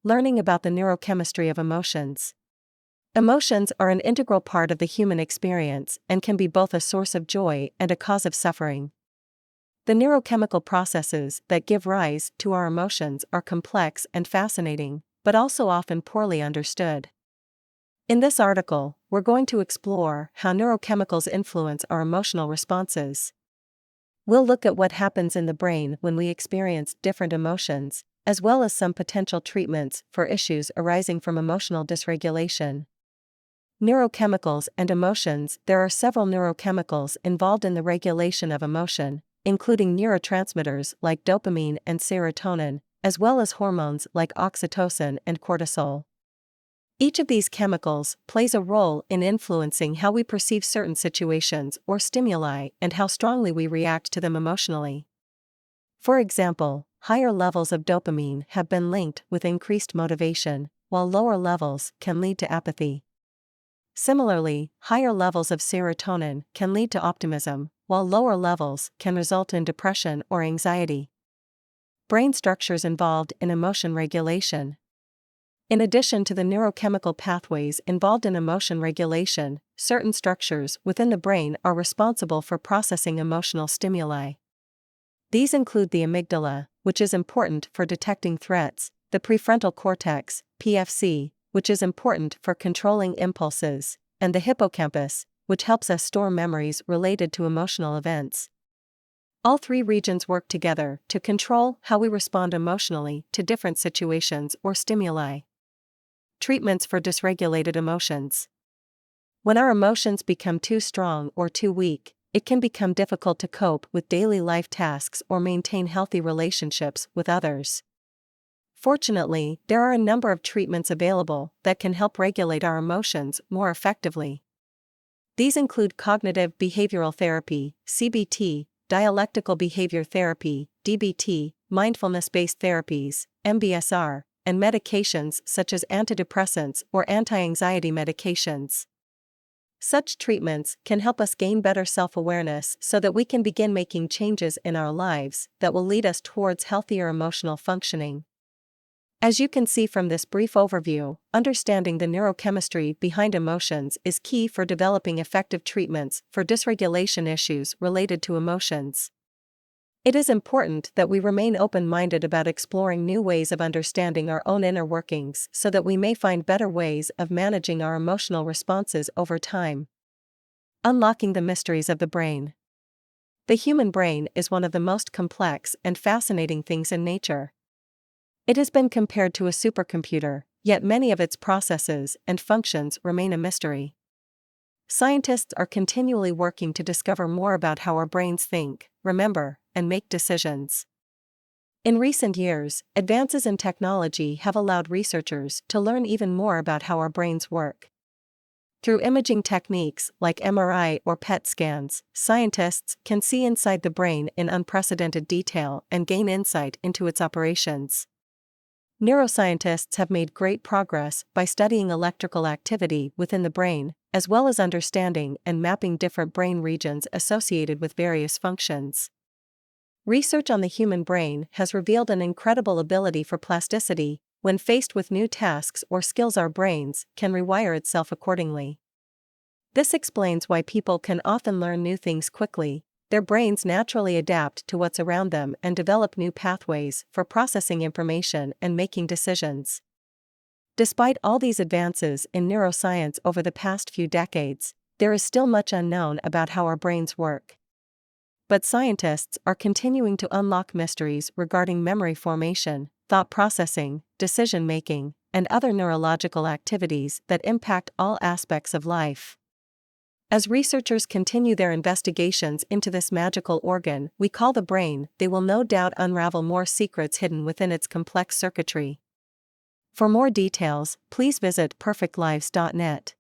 Learning about the neurochemistry of emotions. Emotions are an integral part of the human experience and can be both a source of joy and a cause of suffering. The neurochemical processes that give rise to our emotions are complex and fascinating, but also often poorly understood. In this article, we're going to explore how neurochemicals influence our emotional responses. We'll look at what happens in the brain when we experience different emotions, as well as some potential treatments for issues arising from emotional dysregulation. Neurochemicals and emotions. There are several neurochemicals involved in the regulation of emotion, including neurotransmitters like dopamine and serotonin, as well as hormones like oxytocin and cortisol. Each of these chemicals plays a role in influencing how we perceive certain situations or stimuli and how strongly we react to them emotionally. For example, higher levels of dopamine have been linked with increased motivation, while lower levels can lead to apathy. Similarly, higher levels of serotonin can lead to optimism, while lower levels can result in depression or anxiety. Brain structures involved in emotion regulation. In addition to the neurochemical pathways involved in emotion regulation, certain structures within the brain are responsible for processing emotional stimuli. These include the amygdala, which is important for detecting threats, the prefrontal cortex, PFC, which is important for controlling impulses, and the hippocampus, which helps us store memories related to emotional events. All three regions work together to control how we respond emotionally to different situations or stimuli. Treatments for dysregulated emotions. When our emotions become too strong or too weak, it can become difficult to cope with daily life tasks or maintain healthy relationships with others. Fortunately, there are a number of treatments available that can help regulate our emotions more effectively. These include cognitive behavioral therapy, CBT, dialectical behavior therapy, DBT, mindfulness-based therapies, MBSR, and medications such as antidepressants or anti-anxiety medications. Such treatments can help us gain better self-awareness so that we can begin making changes in our lives that will lead us towards healthier emotional functioning. As you can see from this brief overview, understanding the neurochemistry behind emotions is key for developing effective treatments for dysregulation issues related to emotions. It is important that we remain open-minded about exploring new ways of understanding our own inner workings so that we may find better ways of managing our emotional responses over time. Unlocking the mysteries of the brain. The human brain is one of the most complex and fascinating things in nature. It has been compared to a supercomputer, yet many of its processes and functions remain a mystery. Scientists are continually working to discover more about how our brains think, remember, and make decisions. In recent years, advances in technology have allowed researchers to learn even more about how our brains work. Through imaging techniques like MRI or PET scans, scientists can see inside the brain in unprecedented detail and gain insight into its operations. Neuroscientists have made great progress by studying electrical activity within the brain, as well as understanding and mapping different brain regions associated with various functions. Research on the human brain has revealed an incredible ability for plasticity. When faced with new tasks or skills, our brains can rewire itself accordingly. This explains why people can often learn new things quickly. Their brains naturally adapt to what's around them and develop new pathways for processing information and making decisions. Despite all these advances in neuroscience over the past few decades, there is still much unknown about how our brains work. But scientists are continuing to unlock mysteries regarding memory formation, thought processing, decision-making, and other neurological activities that impact all aspects of life. As researchers continue their investigations into this magical organ we call the brain, they will no doubt unravel more secrets hidden within its complex circuitry. For more details, please visit perfectlives.net.